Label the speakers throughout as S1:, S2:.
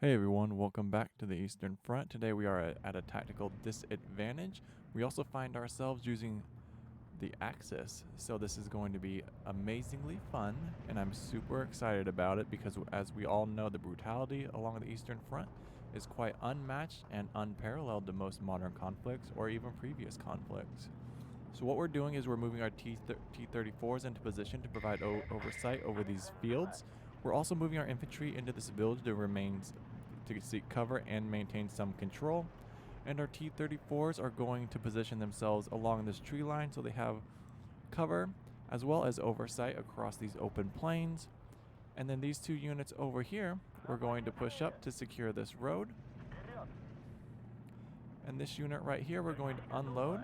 S1: Hey everyone, welcome back to the Eastern Front. Today we are at a tactical disadvantage. We also find ourselves using the Axis, so this is going to be amazingly fun, and I'm super excited about it because as we all know, the brutality along the Eastern Front is quite unmatched and unparalleled to most modern conflicts or even previous conflicts. So what we're doing is we're moving our T-34s into position to provide oversight over these fields. We're also moving our infantry into this village to seek cover and maintain some control. And our T-34s are going to position themselves along this tree line so they have cover as well as oversight across these open plains. And then these two units over here, we're going to push up to secure this road. And this unit right here, we're going to unload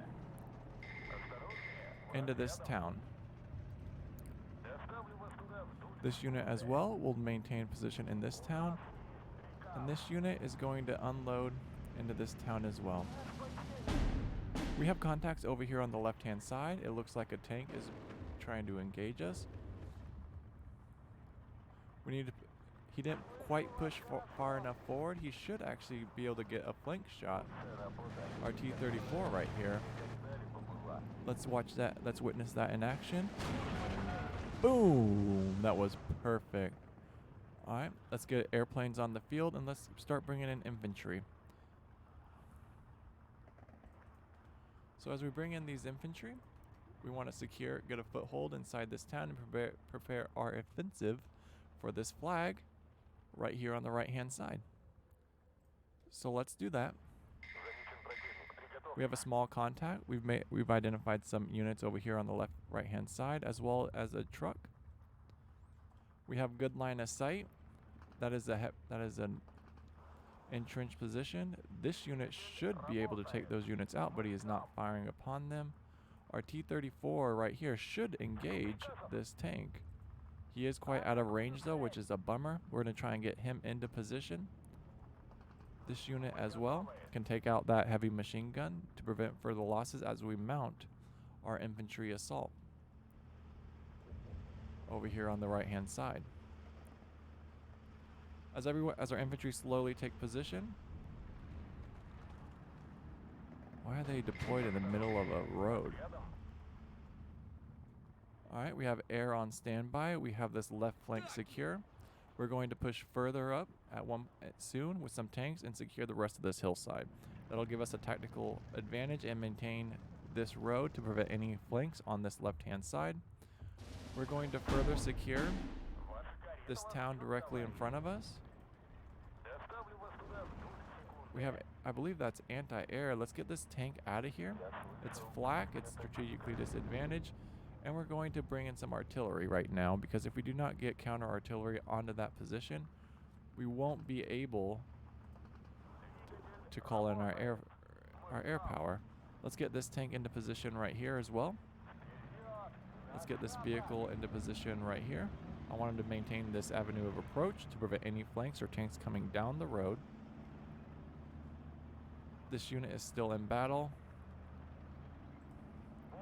S1: into this town. This unit as well will maintain position in this town, and this unit is going to unload into this town as well. We have contacts over here on the left hand side. It looks like a tank is trying to engage us. He didn't quite push far enough forward. He should actually be able to get a flank shot. Our T-34 right here. Let's watch that. Let's witness that in action. Boom! That was perfect. Alright, let's get airplanes on the field and let's start bringing in infantry. So as we bring in these infantry, we want to get a foothold inside this town and prepare our offensive for this flag right here on the right hand side. So let's do that. We have a small contact. We've identified some units over here on the right hand side as well as a truck. We have good line of sight. That is an entrenched position. This unit should be able to take those units out, but he is not firing upon them. Our T-34 right here should engage this tank. He is quite out of range though, which is a bummer. We're going to try and get him into position. This unit as well can take out that heavy machine gun to prevent further losses as we mount our infantry assault over here on the right hand side. As our infantry slowly take position. Why are they deployed in the middle of a road? Alright, we have air on standby. We have this left flank secure. We're going to push further up soon with some tanks and secure the rest of this hillside. That'll give us a tactical advantage and maintain this road to prevent any flanks on this left-hand side. We're going to further secure this town directly in front of us. We have, I believe that's anti-air. Let's get this tank out of here. It's flak, it's strategically disadvantaged. And we're going to bring in some artillery right now because if we do not get counter artillery onto that position, we won't be able to call in our air power. Let's get this tank into position right here as well. Let's get this vehicle into position right here. I wanted to maintain this avenue of approach to prevent any flanks or tanks coming down the road. This unit is still in battle.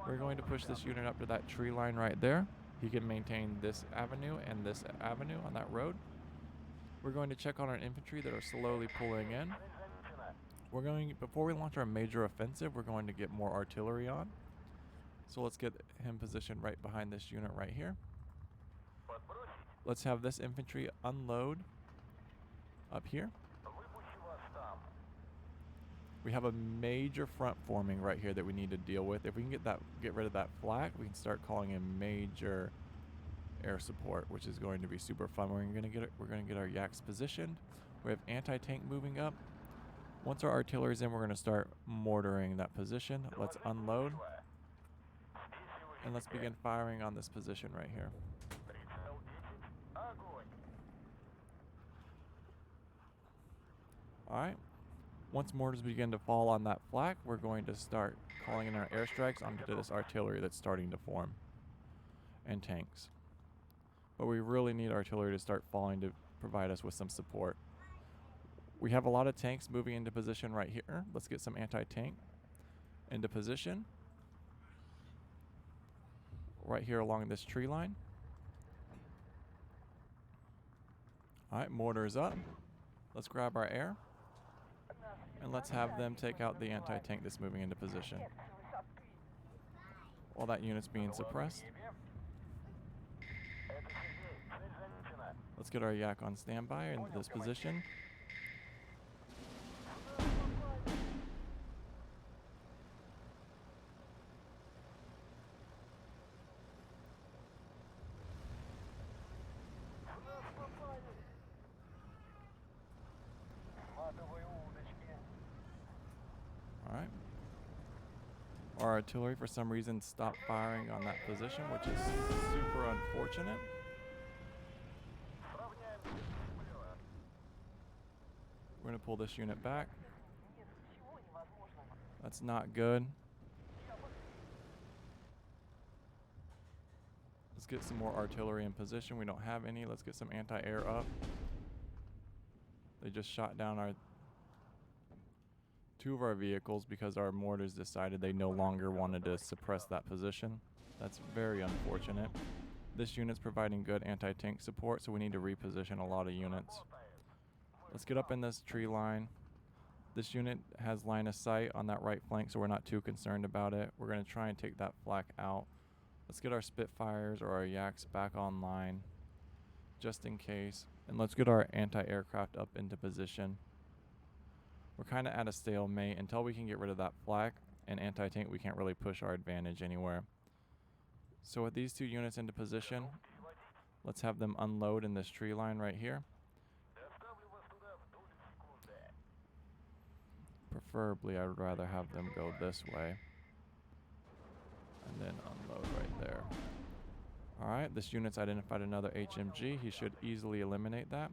S1: We're going to push this unit up to that tree line right there. He can maintain this avenue and this avenue on that road. We're going to check on our infantry that are slowly pulling in. Before we launch our major offensive, we're going to get more artillery on. So let's get him positioned right behind this unit right here. Let's have this infantry unload up here. We have a major front forming right here that we need to deal with. If we can get rid of that flak, we can start calling in major air support, which is going to be super fun. We're going to get our yaks positioned. We have anti-tank moving up. Once our artillery's in, we're going to start mortaring that position. Let's unload. And let's begin firing on this position right here. Alright. Once mortars begin to fall on that flak, we're going to start calling in our airstrikes onto this artillery that's starting to form. And tanks. But we really need artillery to start falling to provide us with some support. We have a lot of tanks moving into position right here. Let's get some anti-tank into position. Right here along this tree line. Alright, mortars up. Let's grab our air, and let's have them take out the anti-tank that's moving into position. While that unit's being suppressed, let's get our yak on standby in this position. Alright. Our artillery for some reason stopped firing on that position, which is super unfortunate. We're going to pull this unit back. That's not good. Let's get some more artillery in position. We don't have any. Let's get some anti-air up. They just shot down our two of our vehicles because our mortars decided they no longer wanted to suppress that position. That's very unfortunate. This unit's providing good anti-tank support, so we need to reposition a lot of units. Let's get up in this tree line. This unit has line of sight on that right flank, so we're not too concerned about it. We're going to try and take that flak out. Let's get our Spitfires or our Yaks back online, just in case. And let's get our anti-aircraft up into position. We're kind of at a stalemate. Until we can get rid of that flak and anti-tank, we can't really push our advantage anywhere. So with these two units into position, let's have them unload in this tree line right here. Preferably, I would rather have them go this way. And then unload right there. Alright, this unit's identified another HMG. He should easily eliminate that.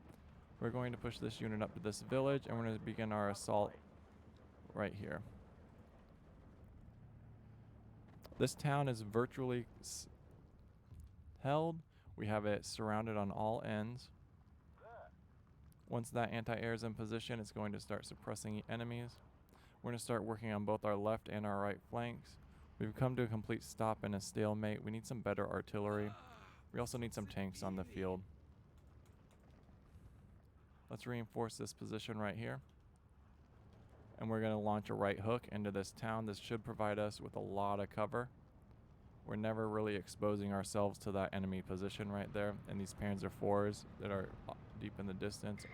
S1: We're going to push this unit up to this village, and we're going to begin our assault right here. This town is virtually held. We have it surrounded on all ends. Once that anti-air is in position, it's going to start suppressing enemies. We're going to start working on both our left and our right flanks. We've come to a complete stop and a stalemate. We need some better artillery. We also need some tanks on the field. Let's reinforce this position right here. And we're going to launch a right hook into this town. This should provide us with a lot of cover. We're never really exposing ourselves to that enemy position right there. And these Panzer IVs that are deep in the distance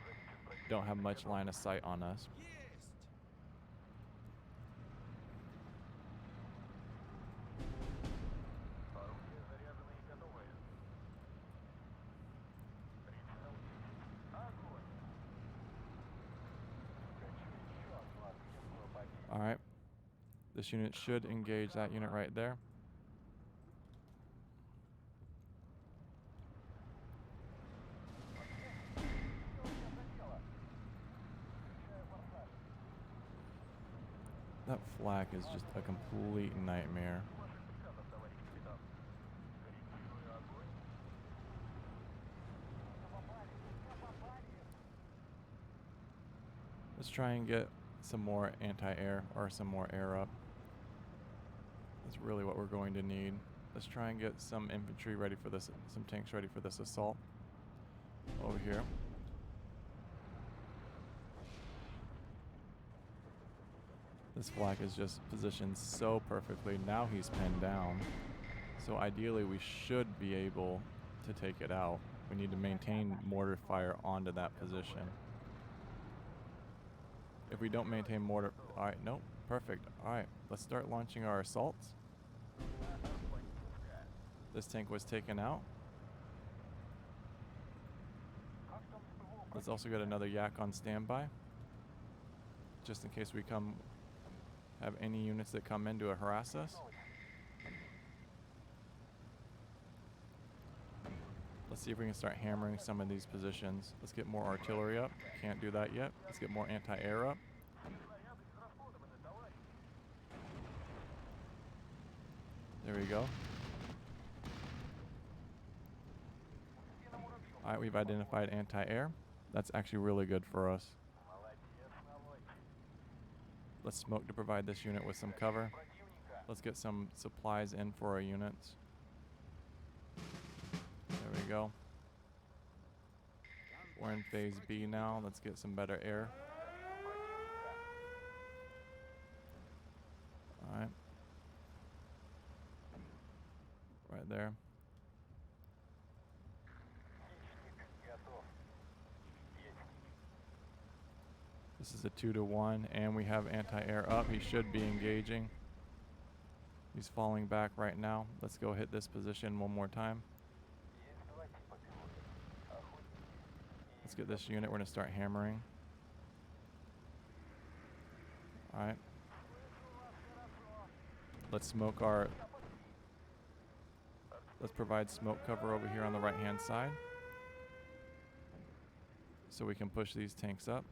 S1: don't have much line of sight on us. Alright, this unit should engage that unit right there. That flak is just a complete nightmare. Let's try and get some more anti-air or some more air up. That's really what we're going to need. Let's try and get some infantry ready for this, some tanks ready for this assault over here. This flak is just positioned so perfectly. Now he's pinned down. So ideally we should be able to take it out. We need to maintain mortar fire onto that position. If we don't maintain mortar... Alright, nope. Perfect. Alright, let's start launching our assaults. This tank was taken out. Let's also get another yak on standby, just in case we have any units that come in to harass us. Let's see if we can start hammering some of these positions. Let's get more artillery up. Can't do that yet. Let's get more anti-air up. There we go. Alright, we've identified anti-air. That's actually really good for us. Let's smoke to provide this unit with some cover. Let's get some supplies in for our units. There we go. We're in phase B now. Let's get some better air. Alright. Right there. This is a 2-to-1, and we have anti-air up. He should be engaging. He's falling back right now. Let's go hit this position one more time. Let's get this unit. We're going to start hammering. Alright. Let's smoke our... Let's provide smoke cover over here on the right-hand side, so we can push these tanks up.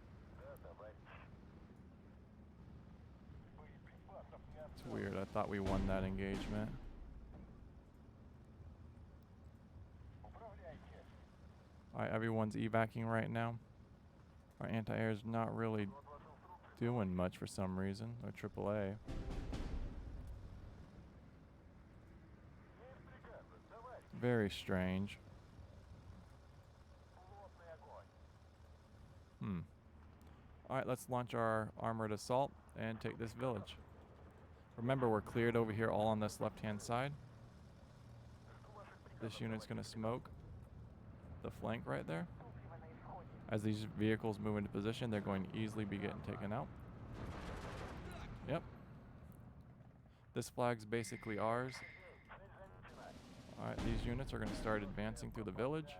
S1: It's weird. I thought we won that engagement. Alright, everyone's evacing right now. Our anti-air is not really doing much for some reason. Or AAA. Very strange. Alright, let's launch our armored assault and take this village. Remember, we're cleared over here all on this left-hand side. This unit's going to smoke the flank right there. As these vehicles move into position, they're going to easily be getting taken out. Yep. This flag's basically ours. Alright, these units are going to start advancing through the village.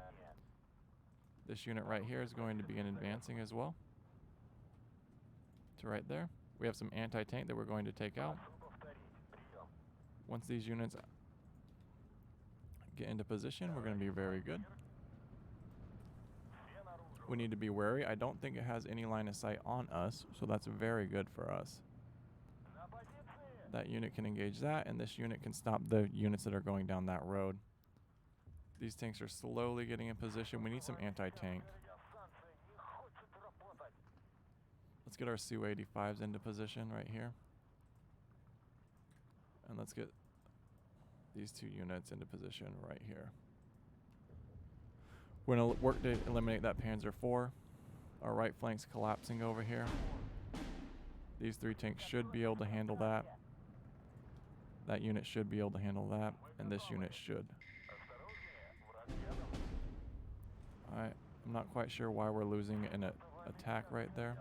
S1: This unit right here is going to begin advancing as well. To right there. We have some anti-tank that we're going to take out. Once these units get into position, we're going to be very good. We need to be wary. I don't think it has any line of sight on us, so that's very good for us. That unit can engage that, and this unit can stop the units that are going down that road. These tanks are slowly getting in position. We need some anti-tank. Let's get our Su-85s into position right here. And let's get these two units into position right here. We're going to work to eliminate that Panzer IV. Our right flank's collapsing over here. These three tanks should be able to handle that. That unit should be able to handle that, and this unit should. Alright, I'm not quite sure why we're losing an attack right there.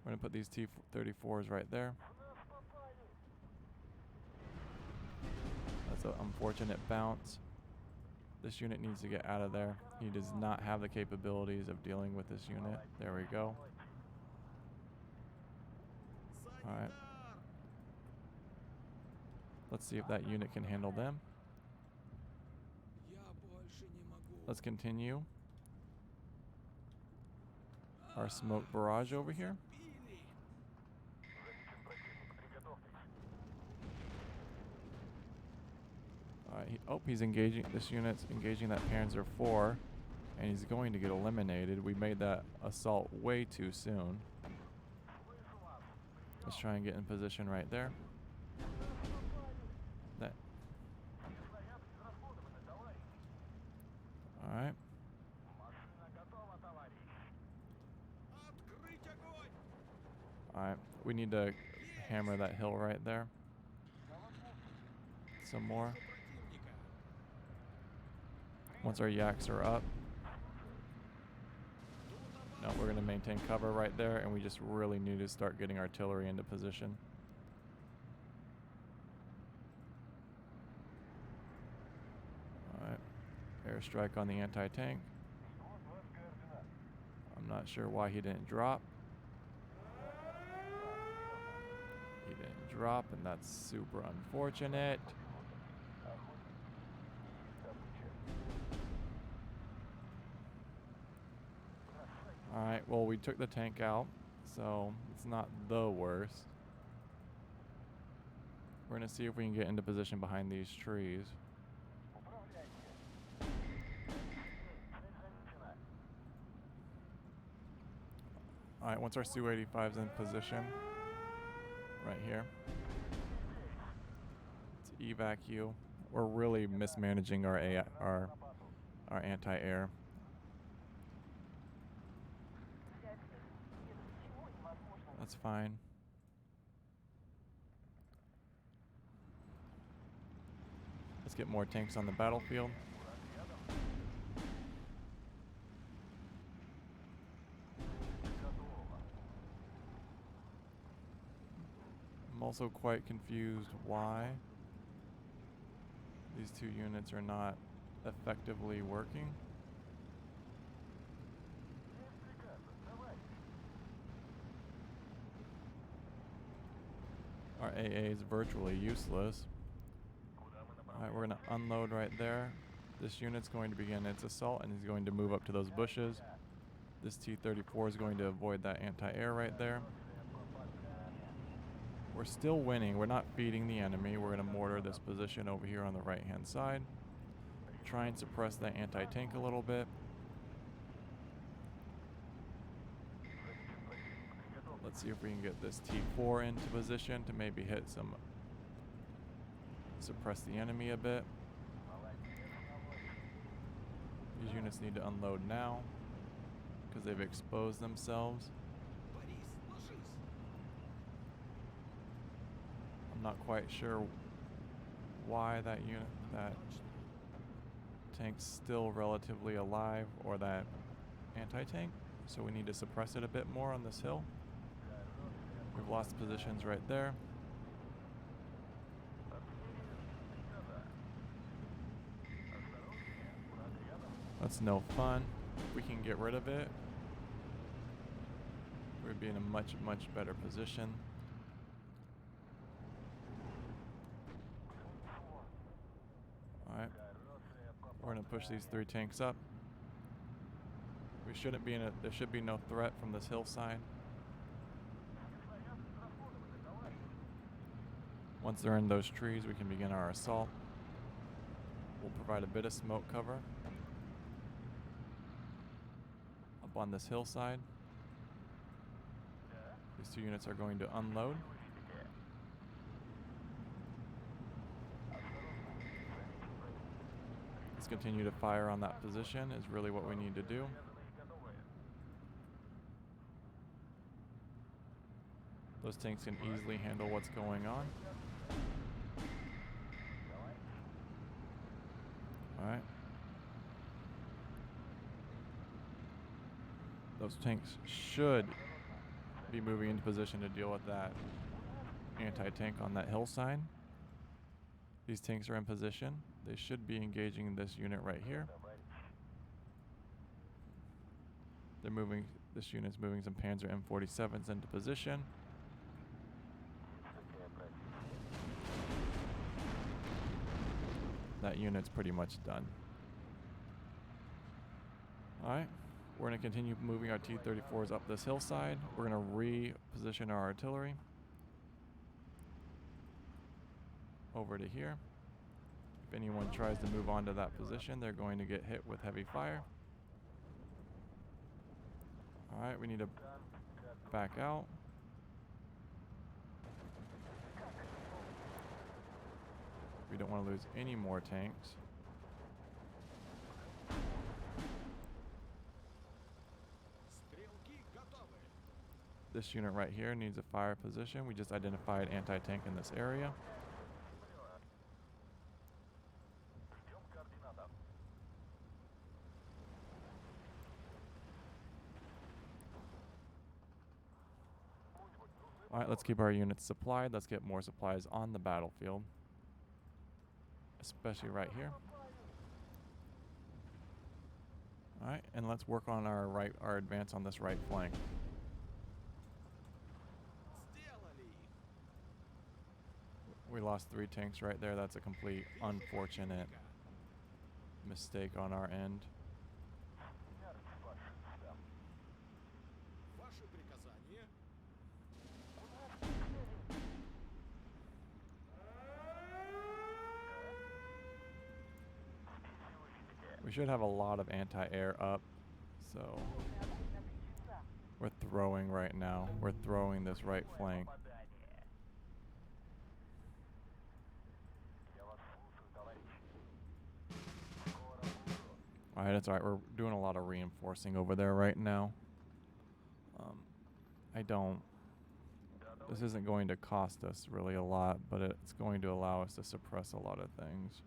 S1: We're going to put these T-34s right there. That's an unfortunate bounce. This unit needs to get out of there. He does not have the capabilities of dealing with this unit. There we go. Alright. Let's see if that unit can handle them. Let's continue our smoke barrage over here. He's engaging. This unit's engaging that Panzer IV, and he's going to get eliminated. We made that assault way too soon. Let's try and get in position right there. Alright. Alright, we need to hammer that hill right there. Some more. Once our yaks are up. No, we're going to maintain cover right there, and we just really need to start getting artillery into position. Alright. Airstrike on the anti-tank. I'm not sure why he didn't drop. He didn't drop, and that's super unfortunate. Alright, well, we took the tank out, so it's not the worst. We're going to see if we can get into position behind these trees. Alright, once our Su-85's in position, right here, to evac you. We're really mismanaging our anti-air. That's fine. Let's get more tanks on the battlefield. I'm also quite confused why these two units are not effectively working. Our AA is virtually useless. Alright, we're going to unload right there. This unit's going to begin its assault and he's going to move up to those bushes. This T-34 is going to avoid that anti-air right there. We're still winning. We're not feeding the enemy. We're going to mortar this position over here on the right-hand side. Try and suppress that anti-tank a little bit. Let's see if we can get this T4 into position to maybe hit some... suppress the enemy a bit. These units need to unload now because they've exposed themselves. I'm not quite sure why that tank's still relatively alive, or that anti-tank, so we need to suppress it a bit more on this hill. We've lost positions right there. That's no fun. If we can get rid of it, we'd be in a much, much better position. Alright. We're going to push these 3 tanks up. We shouldn't be in a... There should be no threat from this hillside. Once they're in those trees, we can begin our assault. We'll provide a bit of smoke cover up on this hillside. These 2 units are going to unload. Let's continue to fire on that position is really what we need to do. Those tanks can easily handle what's going on. Alright. Those tanks should be moving into position to deal with that anti-tank on that hillside. These tanks are in position. They should be engaging this unit right here. They're moving, this unit's moving some Panzer M47s into position. That unit's pretty much done. Alright, we're going to continue moving our T-34s up this hillside. We're going to reposition our artillery over to here. If anyone tries to move on to that position, they're going to get hit with heavy fire. Alright, we need to back out. We don't want to lose any more tanks. This unit right here needs a fire position. We just identified anti-tank in this area. Alright, let's keep our units supplied. Let's get more supplies on the battlefield. Especially right here. Alright, and let's work on our advance on this right flank. We lost 3 tanks right there. That's a complete unfortunate mistake on our end. We should have a lot of anti-air up, so we're throwing right now. We're throwing this right flank. Alright, that's alright. We're doing a lot of reinforcing over there right now. This isn't going to cost us really a lot, but it's going to allow us to suppress a lot of things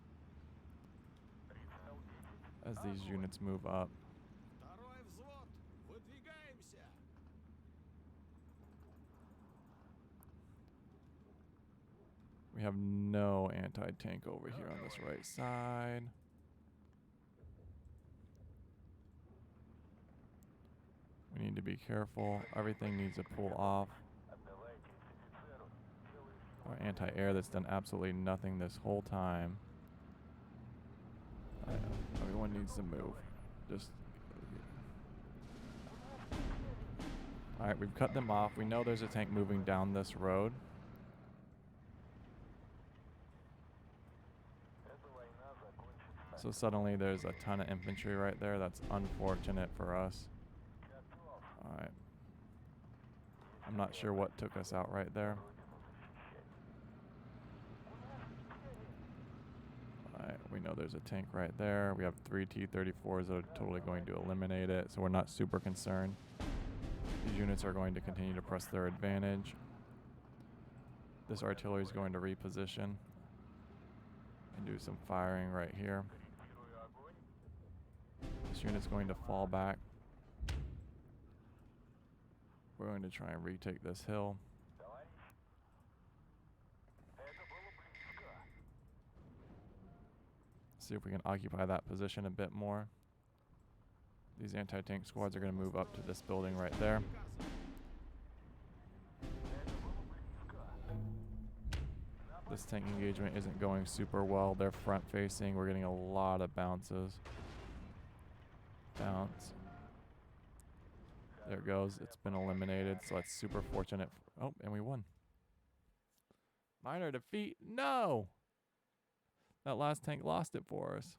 S1: as these units move up. We have no anti-tank over here on this right side. We need to be careful. Everything needs to pull off. Our anti-air that's done absolutely nothing this whole time. Everyone needs to move. Just. Alright, we've cut them off. We know there's a tank moving down this road. So suddenly there's a ton of infantry right there. That's unfortunate for us. Alright. I'm not sure what took us out right there. Alright, we know there's a tank right there. We have 3 T-34s that are totally going to eliminate it, so we're not super concerned. These units are going to continue to press their advantage. This artillery is going to reposition and do some firing right here. This unit's going to fall back. We're going to try and retake this hill. See if we can occupy that position a bit more. These anti-tank squads are going to move up to this building right there. This tank engagement isn't going super well. They're front facing. We're getting a lot of bounces. Bounce. There it goes. It's been eliminated, so that's super fortunate. Oh, and we won. Minor defeat? No! That last tank lost it for us.